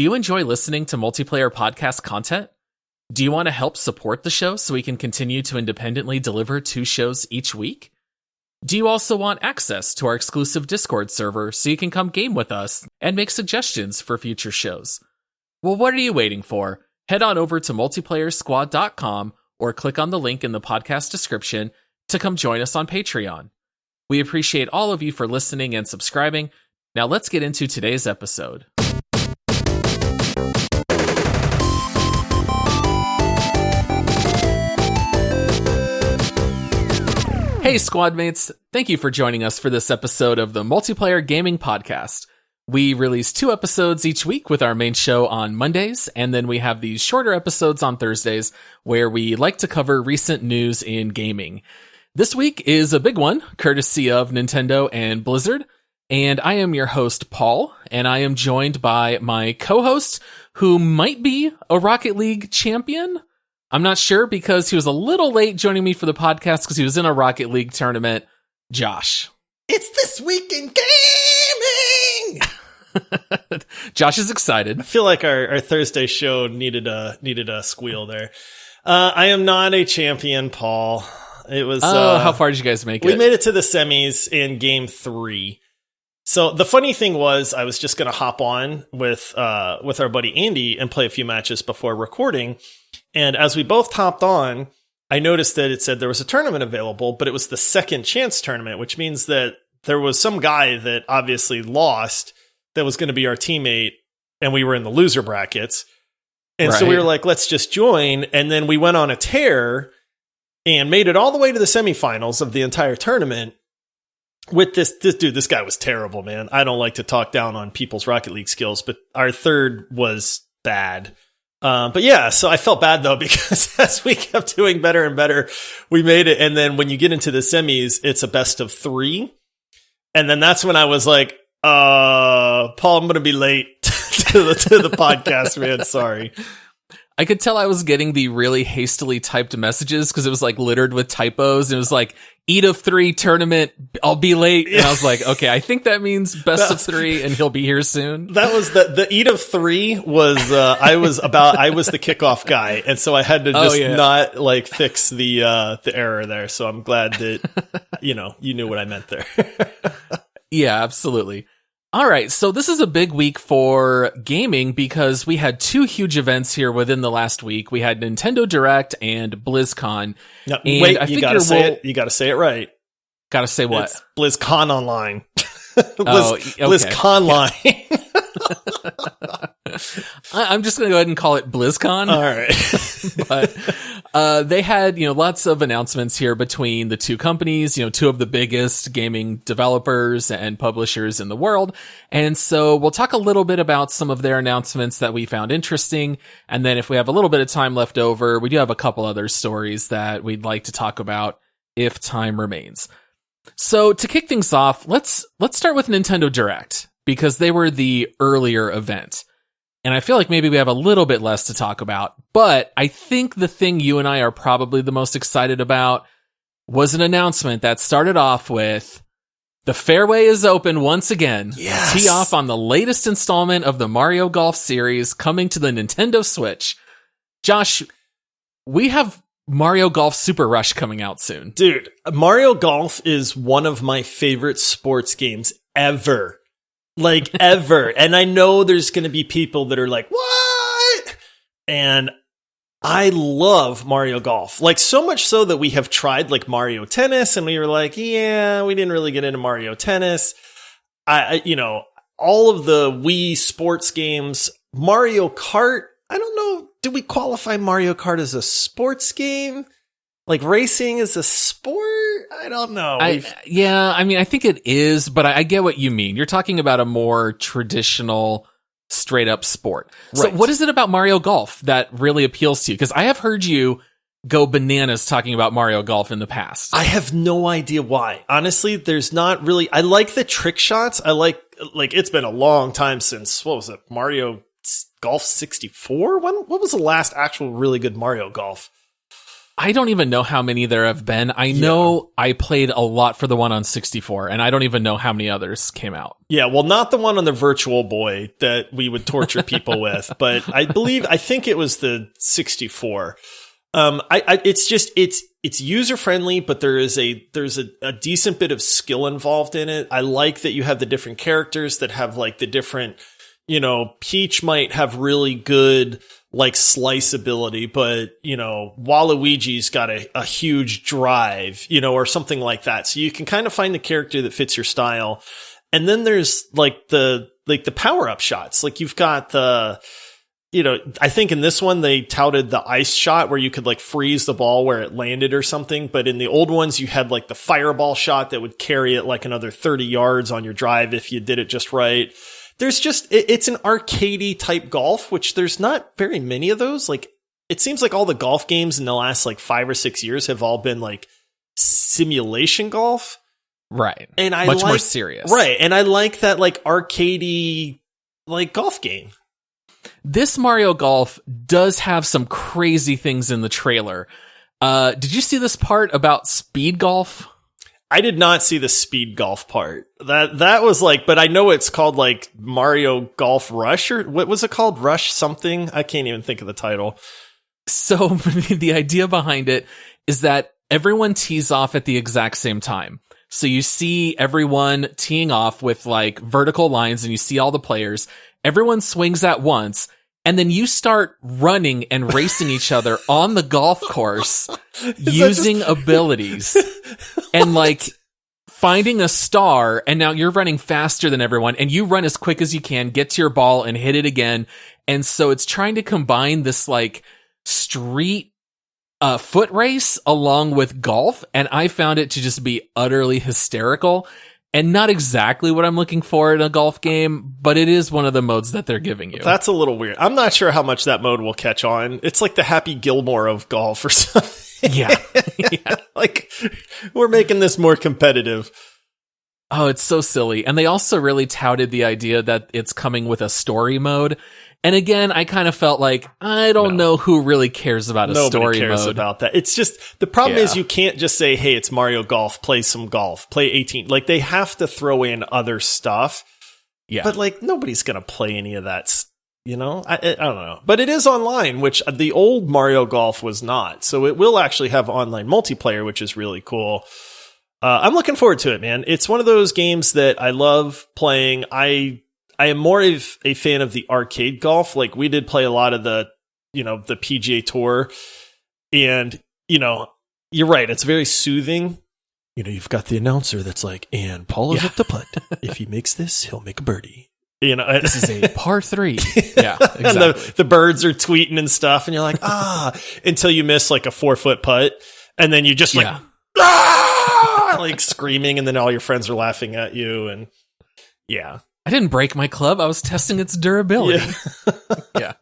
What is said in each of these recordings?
Do you enjoy listening to multiplayer podcast content? Do you want to help support the show so we can continue to independently deliver 2 shows each week? Do you also want access to our exclusive Discord server so you can come game with us and make suggestions for future shows? Well, what are you waiting for? Head on over to multiplayersquad.com or click on the link in the podcast description to come join us on Patreon. We appreciate all of you for listening and subscribing. Now let's get into today's episode. Hey squad mates, thank you for joining us for this episode of the Multiplayer Gaming Podcast. We release 2 episodes each week with our main show on Mondays, and then we have these shorter episodes on Thursdays where we like to cover recent news in gaming. This week is a big one, courtesy of Nintendo and Blizzard, and I am your host, Paul, and I am joined by my co-host, who might be a Rocket League champion. I'm not sure because he was a little late joining me for the podcast because he was in a Rocket League tournament. Josh. It's This Week in Gaming! Josh is excited. I feel like our Thursday show needed a squeal there. I am not a champion, Paul. It was. How far did you guys make it? We made it to the semis in game 3. So the funny thing was, I was just going to hop on with our buddy Andy and play a few matches before recording. And as we both hopped on, I noticed that it said there was a tournament available, but it was the second chance tournament, which means that there was some guy that obviously lost that was going to be our teammate, and we were in the loser brackets. And so we were like, let's just join. And then we went on a tear and made it all the way to the semifinals of the entire tournament with this dude. This guy was terrible, man. I don't like to talk down on people's Rocket League skills, but our third was bad. But yeah, so I felt bad though, because as we kept doing better and better, we made it. And then when you get into the semis, it's a best of 3. And then that's when I was like, Paul, I'm going to be late to the podcast, man. Sorry. I could tell I was getting the really hastily typed messages because it was like littered with typos. And it was like, eat of 3 tournament, I'll be late. And I was like, okay, I think that means best of 3 and he'll be here soon. That was the eat of 3 was, I was the kickoff guy. And so I had to just not like fix the error there. So I'm glad that, you knew what I meant there. Yeah, absolutely. All right, so this is a big week for gaming because we had 2 huge events here within the last week. We had Nintendo Direct and BlizzCon. No, and wait, you gotta say it. You gotta say it right. Gotta say what? It's BlizzCon Online. BlizzCon Line. I'm just gonna go ahead and call it BlizzCon. All right. But they had, lots of announcements here between the 2 companies, 2 of the biggest gaming developers and publishers in the world. And so we'll talk a little bit about some of their announcements that we found interesting. And then if we have a little bit of time left over, we do have a couple other stories that we'd like to talk about if time remains. So to kick things off, let's start with Nintendo Direct because they were the earlier event. And I feel like maybe we have a little bit less to talk about, but I think the thing you and I are probably the most excited about was an announcement that started off with the fairway is open once again. Yes. Tee off on the latest installment of the Mario Golf series coming to the Nintendo Switch. Josh, we have Mario Golf Super Rush coming out soon. Dude, Mario Golf is one of my favorite sports games ever. Like ever. And I know there's going to be people that are like, what? And I love Mario Golf. Like so much so that we have tried like Mario Tennis and we were like, yeah, we didn't really get into Mario Tennis. All of the Wii sports games, Mario Kart. I don't know. Do we qualify Mario Kart as a sports game? Like racing is a sport? I don't know. I think it is, but I get what you mean. You're talking about a more traditional, straight up sport. Right. So what is it about Mario Golf that really appeals to you? Because I have heard you go bananas talking about Mario Golf in the past. I have no idea why. Honestly, there's not really, I like the trick shots. I like it's been a long time since, what was it? Mario Golf 64? What was the last actual really good Mario Golf? I don't even know how many there have been. I know I played a lot for the one on 64, and I don't even know how many others came out. Yeah, well, not the one on the Virtual Boy that we would torture people with, but I think it was the 64. It's user friendly, but there's a decent bit of skill involved in it. I like that you have the different characters that have like the different, Peach might have really good like slice ability, but Waluigi's got a huge drive, or something like that. So you can kind of find the character that fits your style. And then there's like the power up shots. Like you've got the, I think in this one they touted the ice shot where you could like freeze the ball where it landed or something. But in the old ones, you had like the fireball shot that would carry it like another 30 yards on your drive if you did it just right. It's an arcadey type golf, which there's not very many of those. Like, it seems like all the golf games in the last like 5 or 6 years have all been like simulation golf. Right. And much more serious. Right. And I like that like arcadey like golf game. This Mario Golf does have some crazy things in the trailer. Did you see this part about speed golf? I did not see the speed golf part. That was like, but I know it's called like Mario Golf Rush, or what was it called? Rush something? I can't even think of the title. So the idea behind it is that everyone tees off at the exact same time. So you see everyone teeing off with like vertical lines, and you see all the players. Everyone swings at once, and then you start running and racing each other on the golf course using abilities and like finding a star. And now you're running faster than everyone, and you run as quick as you can, get to your ball and hit it again. And so it's trying to combine this like street foot race along with golf. And I found it to just be utterly hysterical. And not exactly what I'm looking for in a golf game, but it is one of the modes that they're giving you. That's a little weird. I'm not sure how much that mode will catch on. It's like the Happy Gilmore of golf or something. Yeah. Like, we're making this more competitive. Oh, it's so silly. And they also really touted the idea that it's coming with a story mode. And again, I kind of felt like, I don't know who really cares about a story mode. Nobody cares about that. It's just, the problem is you can't just say, hey, it's Mario Golf, play some golf, play 18. Like, they have to throw in other stuff. Yeah. But, like, nobody's going to play any of that, I don't know. But it is online, which the old Mario Golf was not. So it will actually have online multiplayer, which is really cool. I'm looking forward to it, man. It's one of those games that I love playing. I am more of a fan of the arcade golf. Like, we did play a lot of the PGA Tour. And, you're right. It's very soothing. You've got the announcer that's like, and Paul is up the putt. If he makes this, he'll make a birdie. This is a par 3. Yeah, exactly. And the birds are tweeting and stuff. And you're like, until you miss like a 4-foot putt. And then you just like, like screaming. And then all your friends are laughing at you. And yeah. I didn't break my club. I was testing its durability. Yeah.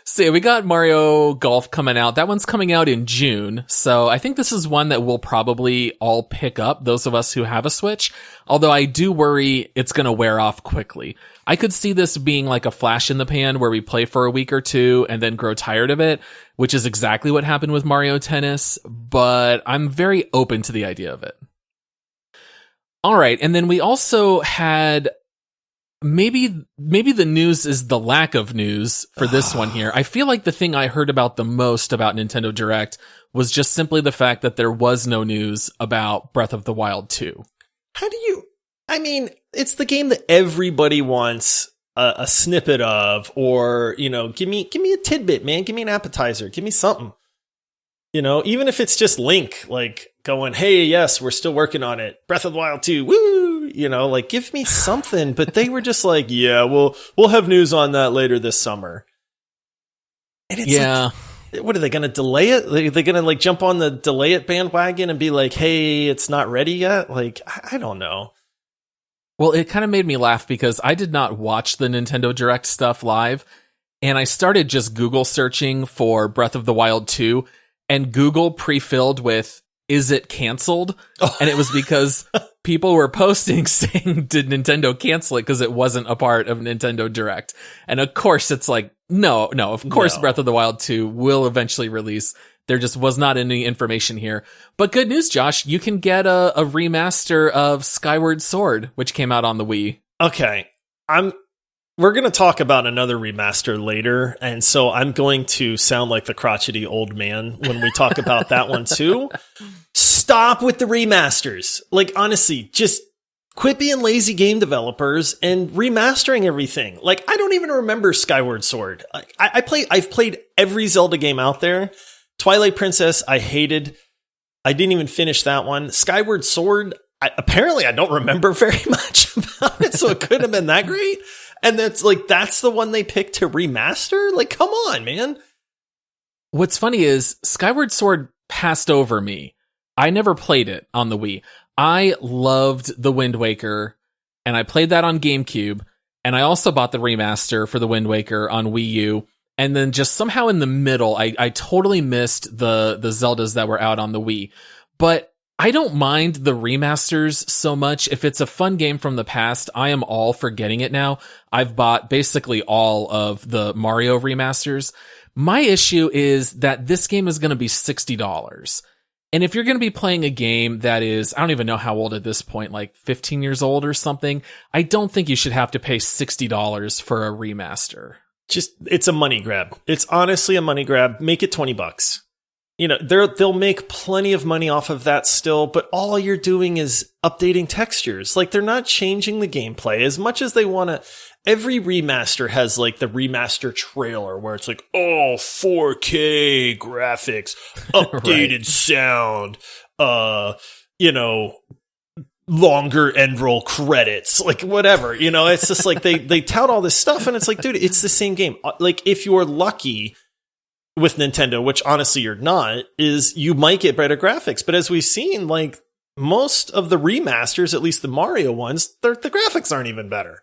So we got Mario Golf coming out. That one's coming out in June. So I think this is one that we'll probably all pick up, those of us who have a Switch. Although I do worry it's going to wear off quickly. I could see this being like a flash in the pan where we play for a week or two and then grow tired of it, which is exactly what happened with Mario Tennis. But I'm very open to the idea of it. All right. And then we also had... Maybe the news is the lack of news for this one here. I feel like the thing I heard about the most about Nintendo Direct was just simply the fact that there was no news about Breath of the Wild 2. It's the game that everybody wants a snippet of, or, give me a tidbit, man. Give me an appetizer. Give me something. Even if it's just Link, like going, hey, yes, we're still working on it. Breath of the Wild 2. Woo! Like, give me something. But they were just like, yeah, we'll have news on that later this summer. And it's like, what are they going to delay it? Are they going to like jump on the delay it bandwagon and be like, hey, it's not ready yet? Like, I don't know. Well, it kind of made me laugh because I did not watch the Nintendo Direct stuff live. And I started just Google searching for Breath of the Wild 2. And Google pre-filled with, is it canceled? Oh. And it was because people were posting saying, did Nintendo cancel it because it wasn't a part of Nintendo Direct? And of course, it's like, No, of course No. Breath of the Wild 2 will eventually release. There just was not any information here. But good news, Josh, you can get a remaster of Skyward Sword, which came out on the Wii. Okay. We're going to talk about another remaster later, and so I'm going to sound like the crotchety old man when we talk about that one too. Stop with the remasters. Like, honestly, just quit being lazy game developers and remastering everything. Like, I don't even remember Skyward Sword. I've played every Zelda game out there. Twilight Princess, I hated. I didn't even finish that one. Skyward Sword, apparently I don't remember very much about it, so it couldn't have been that great. And that's the one they picked to remaster? Like, come on, man. What's funny is Skyward Sword passed over me. I never played it on the Wii. I loved the Wind Waker, and I played that on GameCube, and I also bought the remaster for the Wind Waker on Wii U. And then just somehow in the middle, I totally missed the Zeldas that were out on the Wii. But I don't mind the remasters so much. If it's a fun game from the past, I am all for getting it now. I've bought basically all of the Mario remasters. My issue is that this game is going to be $60. And if you're going to be playing a game that is, I don't even know how old at this point, like 15 years old or something, I don't think you should have to pay $60 for a remaster. It's a money grab. It's honestly a money grab. Make it $20. You know, they'll make plenty of money off of that still, but all you're doing is updating textures. Like, they're not changing the gameplay as much as they want to. Every remaster has like the remaster trailer where it's like, oh, 4K graphics, updated sound, longer end roll credits, like whatever, it's just like they tout all this stuff and it's like, dude, it's the same game. Like, if you're lucky with Nintendo, which honestly you're not, is you might get better graphics. But as we've seen, like most of the remasters, at least the Mario ones, the graphics aren't even better.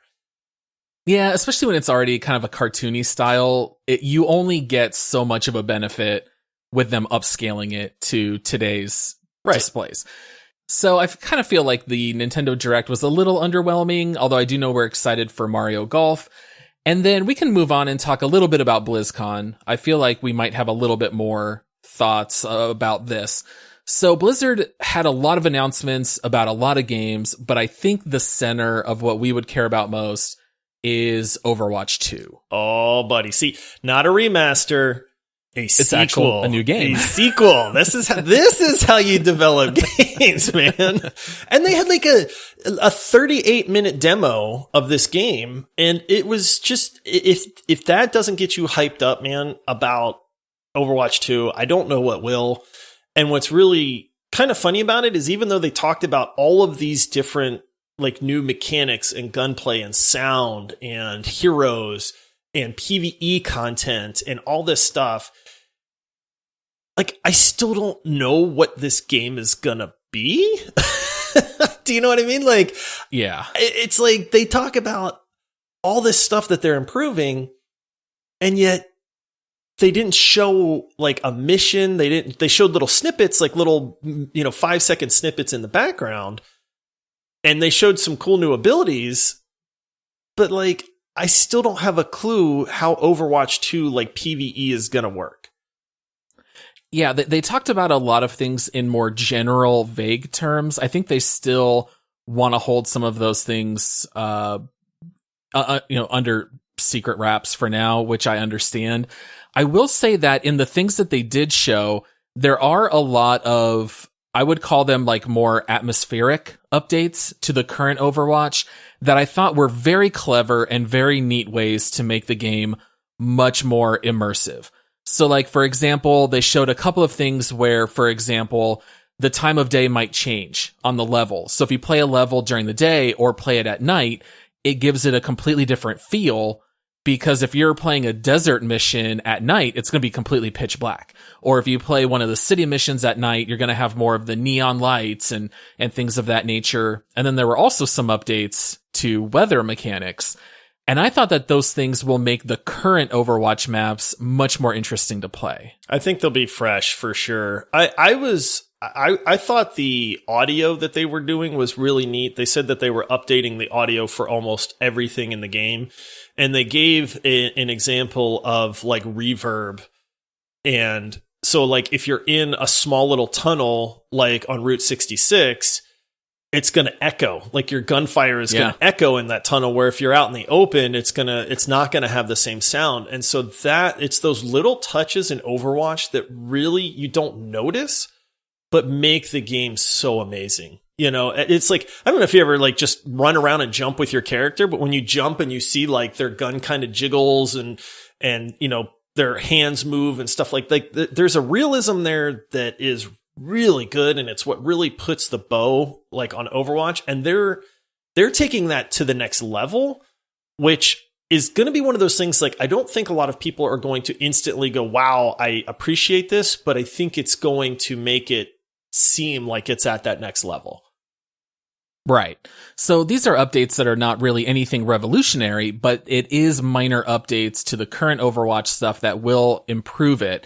Yeah, especially when it's already kind of a cartoony style, you only get so much of a benefit with them upscaling it to today's displays. So I kind of feel like the Nintendo Direct was a little underwhelming, although I do know we're excited for Mario Golf. And then we can move on and talk a little bit about BlizzCon. I feel like we might have a little bit more thoughts about this. So Blizzard had a lot of announcements about a lot of games, but I think the center of what we would care about most is Overwatch 2. Oh, buddy. See, not a remaster, it's sequel. A new game. A sequel. This is how you develop games, man. And they had like a 38-minute demo of this game, and it was just, if that doesn't get you hyped up, man, about Overwatch 2, I don't know what will. And what's really kind of funny about it is, even though they talked about all of these different like new mechanics and gunplay and sound and heroes and PvE content and all this stuff, like, I still don't know what this game is gonna be. Do you know what I mean? Like, yeah, it's like they talk about all this stuff that they're improving, and yet they didn't show like a mission. They showed little snippets, like little, 5-second snippets in the background, and they showed some cool new abilities, but like, I still don't have a clue how Overwatch 2 like PvE is gonna work. Yeah, they talked about a lot of things in more general, vague terms. I think they still want to hold some of those things, under secret wraps for now, which I understand. I will say that in the things that they did show, there are a lot of, I would call them like more atmospheric updates to the current Overwatch that I thought were very clever and very neat ways to make the game much more immersive. So like, for example, they showed a couple of things where, for example, the time of day might change on the level. So if you play a level during the day or play it at night, it gives it a completely different feel, because if you're playing a desert mission at night, it's going to be completely pitch black. Or if you play one of the city missions at night, you're going to have more of the neon lights and things of that nature. And then there were also some updates to weather mechanics. And I thought that those things will make the current Overwatch maps much more interesting to play. I think they'll be fresh for sure. I thought the audio that they were doing was really neat. They said that they were updating the audio for almost everything in the game. and they gave an example of like reverb. And so like if you're in a small little tunnel, like on Route 66, it's going to echo. Like your gunfire is going to echo in that tunnel, where if you're out in the open, it's not going to have the same sound. And so it's those little touches in Overwatch that really you don't notice, but make the game so amazing. You know, it's like, I don't know if you ever like just run around and jump with your character, but when you jump and you see like their gun kind of jiggles and, you know, their hands move and stuff like there's a realism there that is really good. And it's what really puts the bow like on Overwatch. And they're taking that to the next level, which is going to be one of those things. Like, I don't think a lot of people are going to instantly go, wow, I appreciate this, but I think it's going to make it seem like it's at that next level. Right. So these are updates that are not really anything revolutionary, but it is minor updates to the current Overwatch stuff that will improve it.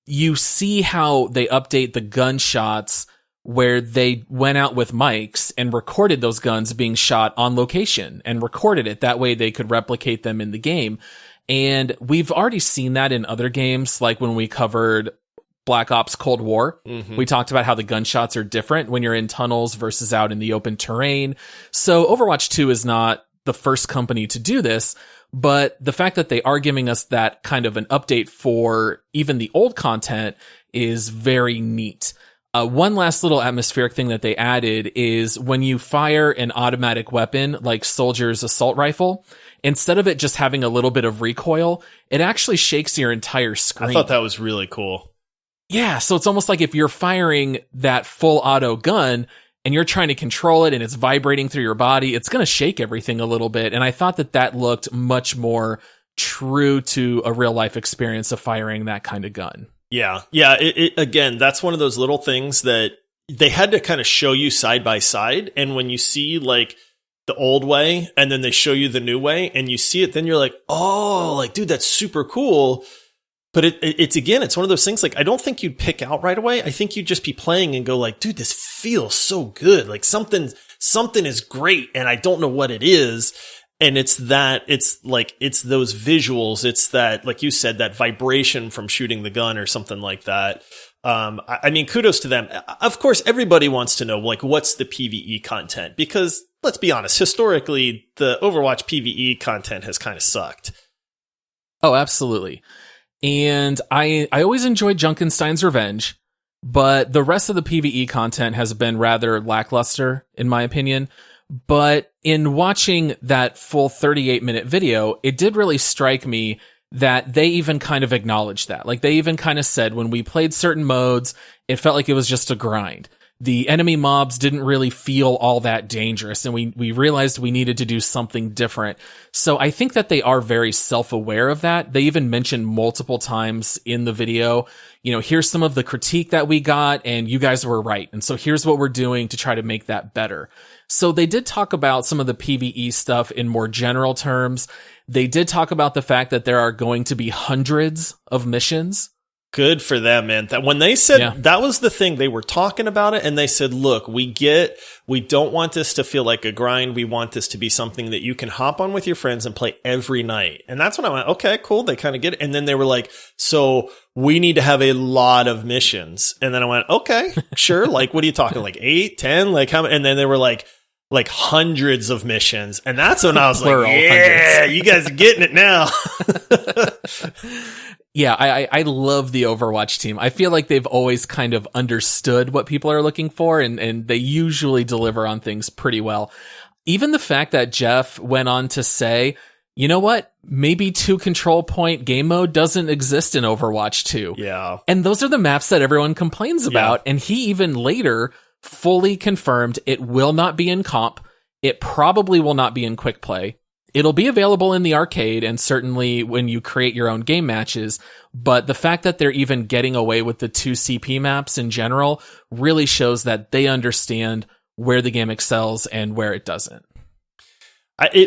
You see how they update the gunshots, where they went out with mics and recorded those guns being shot on location and recorded it. That way they could replicate them in the game. And we've already seen that in other games, like when we covered Black Ops Cold War. We talked about how the gunshots are different when you're in tunnels versus out in the open terrain. So Overwatch 2 is not the first company to do this, but the fact that they are giving us that kind of an update for even the old content is very neat. One last little atmospheric thing that they added is when you fire an automatic weapon like Soldier's assault rifle, instead of it just having a little bit of recoil, it actually shakes your entire screen. I thought that was really cool. Yeah, so it's almost like if you're firing that full auto gun and you're trying to control it and it's vibrating through your body, it's going to shake everything a little bit. And I thought that looked much more true to a real life experience of firing that kind of gun. Yeah. Yeah. Again, that's one of those little things that they had to kind of show you side by side. And when you see like the old way and then they show you the new way and you see it, then you're like, oh, like, dude, that's super cool. But it's one of those things, like, I don't think you'd pick out right away. I think you'd just be playing and go like, dude, this feels so good. Like something is great and I don't know what it is. And it's those visuals. It's that, like you said, that vibration from shooting the gun or something like that. I mean, kudos to them. Of course, everybody wants to know, like, what's the PvE content? Because let's be honest, historically, the Overwatch PvE content has kind of sucked. Oh, absolutely. And I always enjoyed Junkenstein's Revenge, but the rest of the PvE content has been rather lackluster, in my opinion. But in watching that full 38-minute video, it did really strike me that they even kind of acknowledged that. Like, they even kind of said when we played certain modes, it felt like it was just a grind. The enemy mobs didn't really feel all that dangerous, and we realized we needed to do something different. So I think that they are very self-aware of that. They even mentioned multiple times in the video, you know, here's some of the critique that we got, and you guys were right. And so here's what we're doing to try to make that better. So they did talk about some of the PvE stuff in more general terms. They did talk about the fact that there are going to be hundreds of missions. Good for them, man. That when they said that was the thing, they were talking about it and they said, look, we don't want this to feel like a grind. We want this to be something that you can hop on with your friends and play every night. And that's when I went, okay, cool. They kind of get it. And then they were like, so we need to have a lot of missions. And then I went, okay, sure. Like, what are you talking? Like 8, 10? Like how many? And then they were like hundreds of missions. And that's when I was like, yeah, hundreds. You guys are getting it now. Yeah, I love the Overwatch team. I feel like they've always kind of understood what people are looking for, and they usually deliver on things pretty well. Even the fact that Jeff went on to say, you know what? Maybe 2 control point game mode doesn't exist in Overwatch 2. Yeah. And those are the maps that everyone complains about. Yeah. And he even later fully confirmed it will not be in comp. It probably will not be in quick play. It'll be available in the arcade and certainly when you create your own game matches, but the fact that they're even getting away with the 2 CP maps in general really shows that they understand where the game excels and where it doesn't.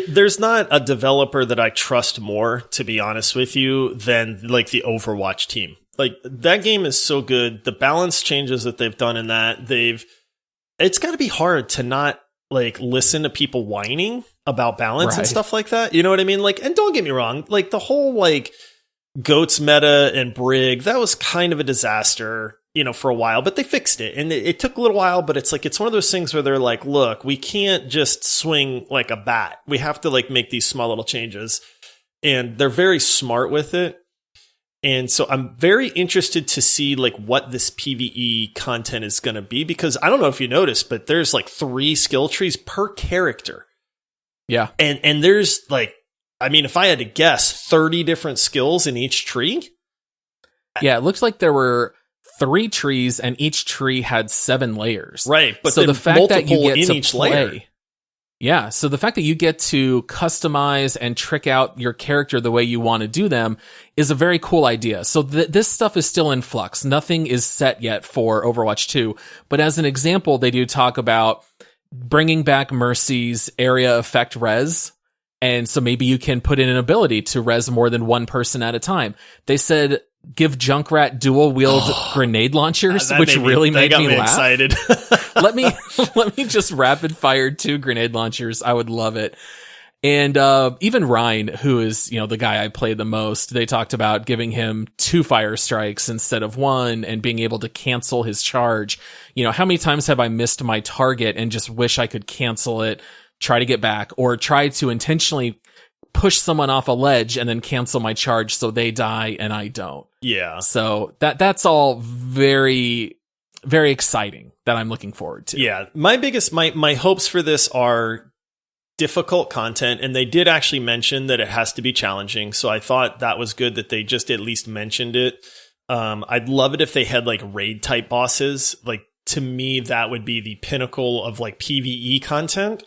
There's not a developer that I trust more, to be honest with you, than like the Overwatch team. Like, that game is so good. The balance changes that they've done in that, it's got to be hard to not like listen to people whining about balance and Right. stuff like that. You know what I mean? Like, and don't get me wrong, like the whole like goats meta and Brig, that was kind of a disaster, you know, for a while, but they fixed it. And it took a little while, but it's like, it's one of those things where they're like, look, we can't just swing like a bat. We have to like make these small little changes. And they're very smart with it. And so I'm very interested to see like what this PvE content is going to be, because I don't know if you noticed, but there's like 3 skill trees per character. Yeah. And there's like, I mean, if I had to guess, 30 different skills in each tree. Yeah, it looks like there were 3 trees and each tree had 7 layers. Right. But so the fact that you get in to each play, layer. yeah, so the fact that you get to customize and trick out your character the way you want to do them is a very cool idea. So this stuff is still in flux. Nothing is set yet for Overwatch 2. But as an example, they do talk about bringing back Mercy's area effect res. And so maybe you can put in an ability to res more than one person at a time. They said give Junkrat dual wield grenade launchers, which really made me laugh. Excited. let me just rapid fire 2 grenade launchers. I would love it. And even Ryan, who is, you know, the guy I play the most, they talked about giving him 2 fire strikes instead of 1 and being able to cancel his charge. You know, how many times have I missed my target and just wish I could cancel it, try to get back, or try to intentionally push someone off a ledge and then cancel my charge so they die and I don't. Yeah. So that's all very, very exciting that I'm looking forward to. Yeah. My hopes for this are difficult content, and they did actually mention that it has to be challenging. So I thought that was good that they just at least mentioned it. I'd love it if they had like raid type bosses. Like, to me, that would be the pinnacle of like PvE content.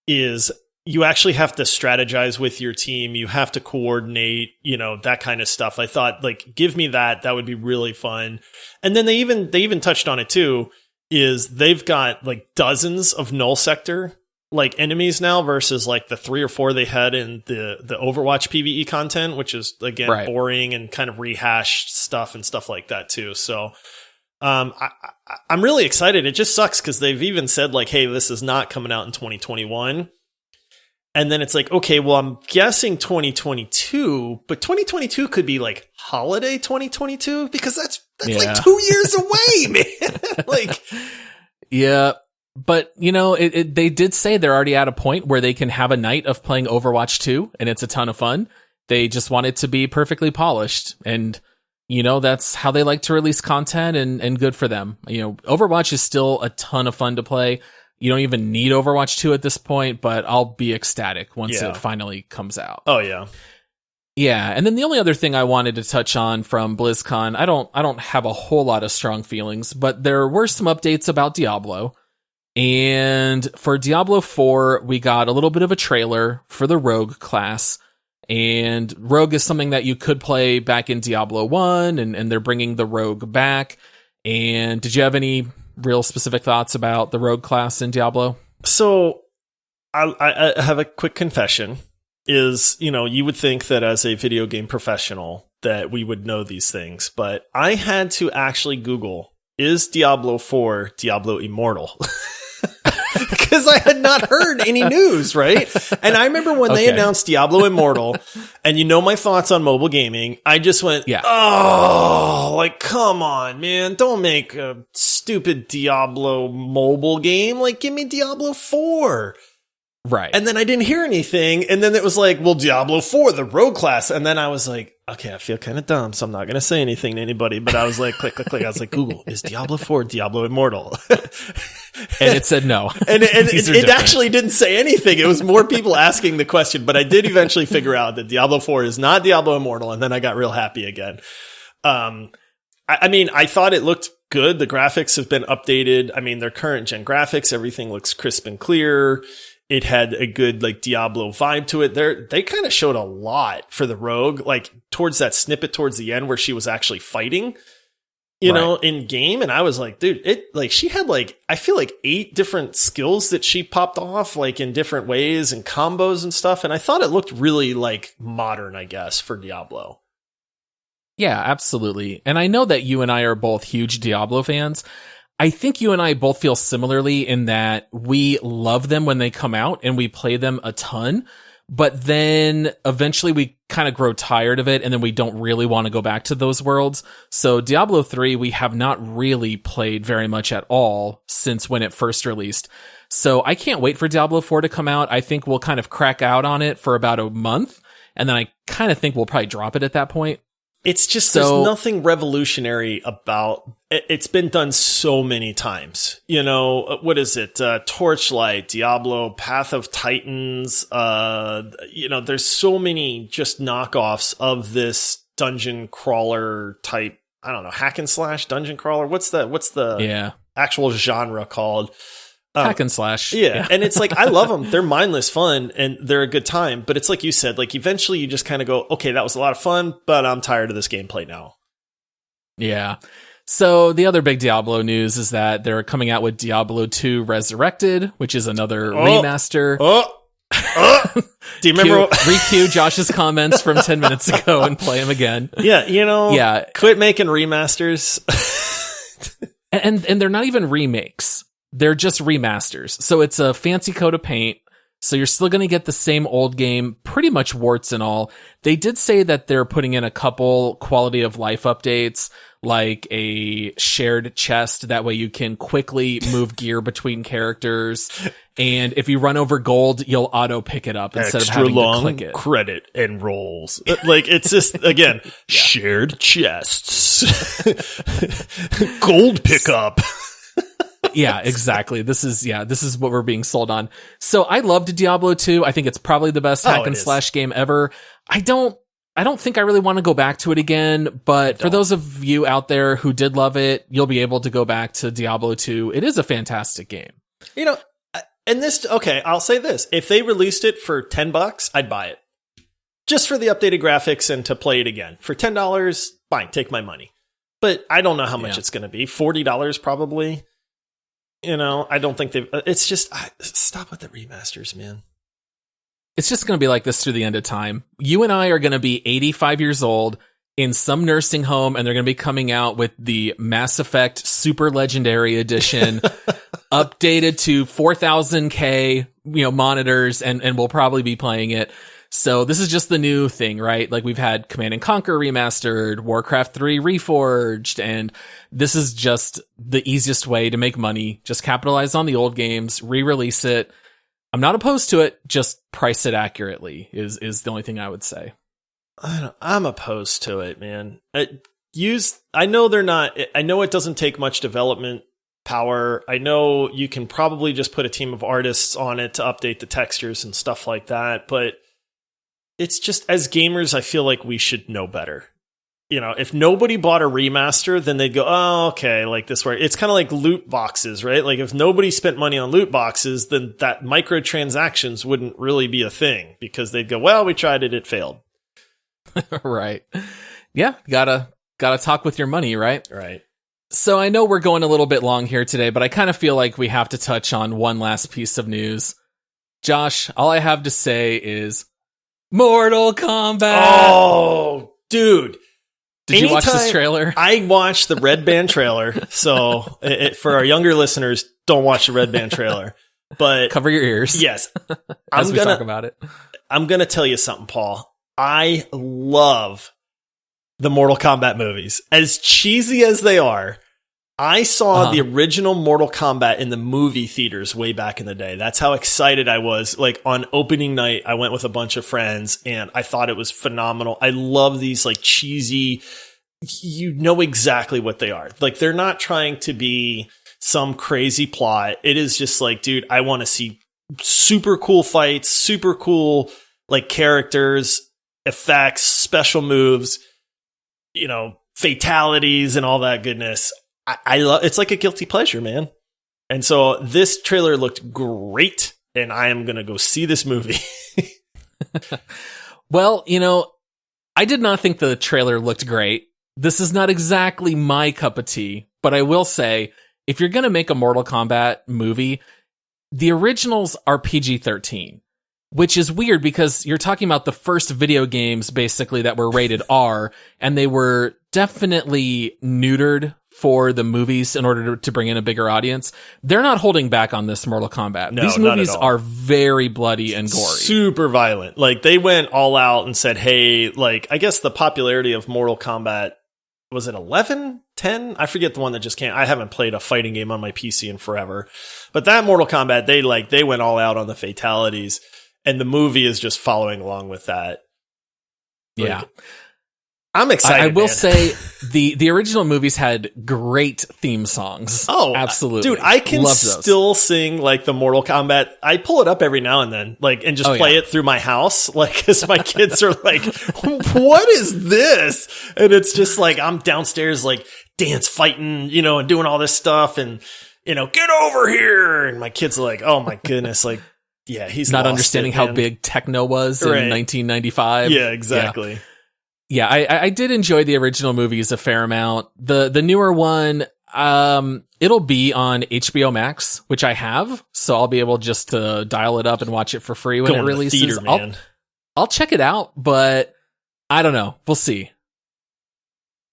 Is you actually have to strategize with your team. You have to coordinate, you know, that kind of stuff. I thought, like, give me that. That would be really fun. And then they even touched on it too, is they've got like dozens of null sector like enemies now versus like the 3 or 4 they had in the Overwatch PvE content, which is again boring and kind of rehashed stuff and stuff like that too. So I'm really excited. It just sucks because they've even said like, hey, this is not coming out in 2021. And then it's like, okay, well, I'm guessing 2022, but 2022 could be like holiday 2022 because that's like 2 years away, man. Like, yeah. But, you know, they did say they're already at a point where they can have a night of playing Overwatch 2, and it's a ton of fun. They just want it to be perfectly polished. And, you know, that's how they like to release content, and good for them. You know, Overwatch is still a ton of fun to play. You don't even need Overwatch 2 at this point, but I'll be ecstatic once it finally comes out. Oh, yeah. Yeah, and then the only other thing I wanted to touch on from BlizzCon, I don't have a whole lot of strong feelings, but there were some updates about Diablo. And for Diablo 4, we got a little bit of a trailer for the Rogue class. And Rogue is something that you could play back in Diablo 1, and they're bringing the Rogue back. And did you have any real specific thoughts about the Rogue class in Diablo? So I have a quick confession. Is, you know, you would think that as a video game professional that we would know these things, but I had to actually Google, is Diablo 4 Diablo Immortal? Because I had not heard any news, right? And I remember when they announced Diablo Immortal, and you know my thoughts on mobile gaming, I just went, oh, like, come on, man. Don't make a stupid Diablo mobile game. Like, give me Diablo 4. Right. And then I didn't hear anything. And then it was like, well, Diablo 4, the Rogue class. And then I was like, okay, I feel kind of dumb, so I'm not going to say anything to anybody. But I was like, click, click, click. I was like, Google, is Diablo 4 Diablo Immortal? And it said no. And it actually didn't say anything. It was more people asking the question. But I did eventually figure out that Diablo 4 is not Diablo Immortal. And then I got real happy again. I mean, I thought it looked good. The graphics have been updated. I mean, they're current gen graphics. Everything looks crisp and clear. It had a good like Diablo vibe to it. They kind of showed a lot for the Rogue, like towards that snippet towards the end where she was actually fighting, you know, in game. And I was like, dude, she had like, I feel like 8 different skills that she popped off like in different ways and combos and stuff. And I thought it looked really like modern, I guess, for Diablo. Yeah, absolutely. And I know that you and I are both huge Diablo fans. I think you and I both feel similarly in that we love them when they come out and we play them a ton, but then eventually we kind of grow tired of it and then we don't really want to go back to those worlds. So Diablo 3, we have not really played very much at all since when it first released. So I can't wait for Diablo 4 to come out. I think we'll kind of crack out on it for about a month, and then I kind of think we'll probably drop it at that point. It's just, there's nothing revolutionary about it. It's been done so many times. You know, what is it? Torchlight, Diablo, Path of Titans. You know, there's so many just knockoffs of this dungeon crawler type. I don't know, hack and slash dungeon crawler. What's the actual genre called? Hack and slash. Yeah. And it's like, I love them. They're mindless fun and they're a good time. But it's like you said, like eventually you just kind of go, okay, that was a lot of fun, but I'm tired of this gameplay now. Yeah. So the other big Diablo news is that they're coming out with Diablo 2 Resurrected, which is another remaster. Do you remember? Recue Josh's comments from 10 minutes ago and play them again. Yeah. You know, quit making remasters. and they're not even remakes. They're just remasters. So it's a fancy coat of paint. So you're still going to get the same old game, pretty much warts and all. They did say that they're putting in a couple quality of life updates, like a shared chest. That way you can quickly move gear between characters. And if you run over gold, you'll auto pick it up instead of having to click it. Credit and rolls. Like, it's just, again, shared chests. Gold pickup. Yeah, exactly. This is what we're being sold on. So I loved Diablo 2. I think it's probably the best hack and slash game ever. I don't think I really want to go back to it again, but for those of you out there who did love it, you'll be able to go back to Diablo 2. It is a fantastic game. You know, and I'll say this. If they released it for $10, I'd buy it. Just for the updated graphics and to play it again. For $10, fine, take my money. But I don't know how much it's going to be. $40 probably. You know, I don't think it's just, stop with the remasters, man. It's just going to be like this through the end of time. You and I are going to be 85 years old in some nursing home, and they're going to be coming out with the Mass Effect Super Legendary Edition, updated to 4000K, monitors, and we'll probably be playing it. So this is just the new thing, right? Like we've had Command and Conquer remastered, Warcraft 3 reforged, and this is just the easiest way to make money. Just capitalize on the old games, re-release it. I'm not opposed to it, just price it accurately is the only thing I would say. I'm opposed to it, man. I know it doesn't take much development power. I know you can probably just put a team of artists on it to update the textures and stuff like that, but it's just, as gamers, I feel like we should know better. You know, if nobody bought a remaster, then they'd go, oh, okay, like this works. It's kind of like loot boxes, right? Like if nobody spent money on loot boxes, then that microtransactions wouldn't really be a thing because they'd go, well, we tried it, it failed. Right. Yeah, gotta talk with your money, right? Right. So I know we're going a little bit long here today, but I kind of feel like we have to touch on one last piece of news. Josh, all I have to say is Mortal Kombat. Oh, dude. Did you watch this trailer? I watched the Red Band trailer. So for our younger listeners, don't watch the Red Band trailer. But cover your ears. Yes. As we talk about it. I'm going to tell you something, Paul. I love the Mortal Kombat movies. As cheesy as they are, I saw the original Mortal Kombat in the movie theaters way back in the day. That's how excited I was. Like on opening night, I went with a bunch of friends and I thought it was phenomenal. I love these like cheesy, you know exactly what they are. Like they're not trying to be some crazy plot. It is just like, dude, I want to see super cool fights, super cool like characters, effects, special moves, fatalities and all that goodness. I love, it's like a guilty pleasure, man. And so this trailer looked great and I am going to go see this movie. Well, I did not think the trailer looked great. This is not exactly my cup of tea, but I will say if you're going to make a Mortal Kombat movie, the originals are PG-13, which is weird because you're talking about the first video games basically that were rated R, and they were definitely neutered for the movies in order to bring in a bigger audience. They're not holding back on this Mortal Kombat. No, these not movies at all. are very bloody and gory. Super violent. Like, they went all out and said, hey, like, I guess the popularity of Mortal Kombat, was it 11? 10? I forget the one that just came. I haven't played a fighting game on my PC in forever. But that Mortal Kombat, they went all out on the fatalities. And the movie is just following along with that. Like, yeah. I'm excited. I will man. say the original movies had great theme songs. Oh, absolutely. Dude, I can Love those. still sing like the Mortal Kombat. I pull it up every now and then, like, and just play it through my house. Like, cause my kids are like, what is this? And it's just like, I'm downstairs, like dance fighting, you know, and doing all this stuff and, you know, get over here. And my kids are like, oh my goodness. Like, yeah, he's not lost understanding it, how man. big techno was in 1995. Yeah, exactly. Yeah, I did enjoy the original movies a fair amount. The newer one, it'll be on HBO Max, which I have, so I'll be able just to dial it up and watch it for free when it releases. Theater, man. I'll check it out, but I don't know. We'll see.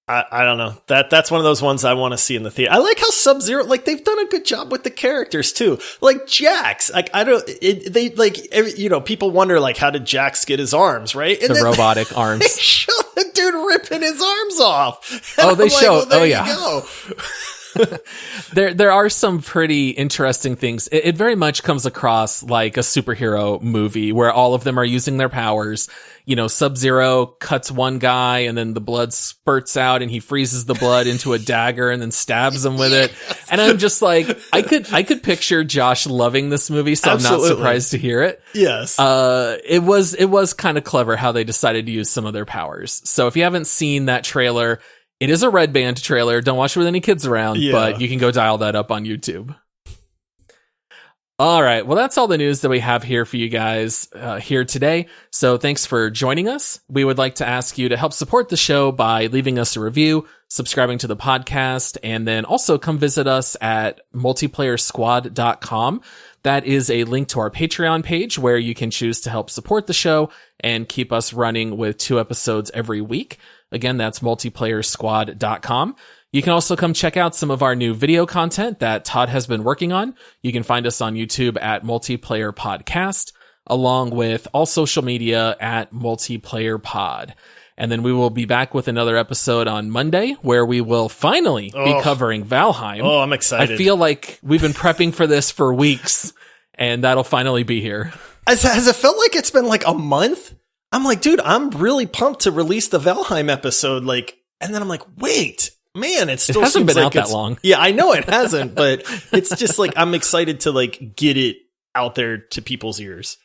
I don't know. That's one of those ones I want to see in the theater. I like how Sub-Zero, like, they've done a good job with the characters too. Like Jax, like, they like, you know, people wonder like, how did Jax get his arms, right? And the then robotic arms. They show the dude ripping his arms off. And they show. Well, there oh you yeah. go. There are some pretty interesting things. It very much comes across like a superhero movie where all of them are using their powers. You know, Sub-Zero cuts one guy and then the blood spurts out and he freezes the blood into a dagger and then stabs him with it. And I'm just like, I could picture Josh loving this movie, so Absolutely. I'm not surprised to hear it. Yes. It was kind of clever how they decided to use some of their powers. So if you haven't seen that trailer, it is a Red Band trailer. Don't watch it with any kids around, but you can go dial that up on YouTube. All right. Well, that's all the news that we have here for you guys here today. So thanks for joining us. We would like to ask you to help support the show by leaving us a review, subscribing to the podcast, and then also come visit us at multiplayersquad.com. That is a link to our Patreon page where you can choose to help support the show and keep us running with 2 episodes every week. Again, that's multiplayersquad.com. You can also come check out some of our new video content that Todd has been working on. You can find us on YouTube at Multiplayer Podcast, along with all social media at Multiplayer Pod. And then we will be back with another episode on Monday where we will finally be covering Valheim. Oh, I'm excited. I feel like we've been prepping for this for weeks, and that'll finally be here. Has it felt like it's been like a month? I'm like, dude, I'm really pumped to release the Valheim episode. Like, and then I'm like, wait. Man, it still hasn't seems been like out that long. Yeah, I know it hasn't, but it's just like I'm excited to like get it out there to people's ears.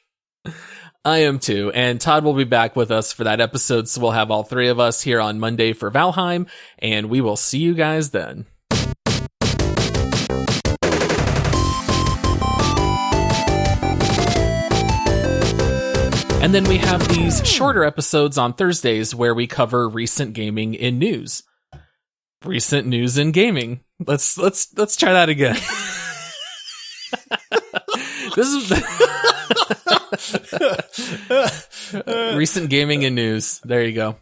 I am too, and Todd will be back with us for that episode, so we'll have all 3 of us here on Monday for Valheim, and we will see you guys then. And then we have these shorter episodes on Thursdays where we cover recent gaming in news. Recent news in gaming. Let's try that again. This is recent gaming and news. There you go.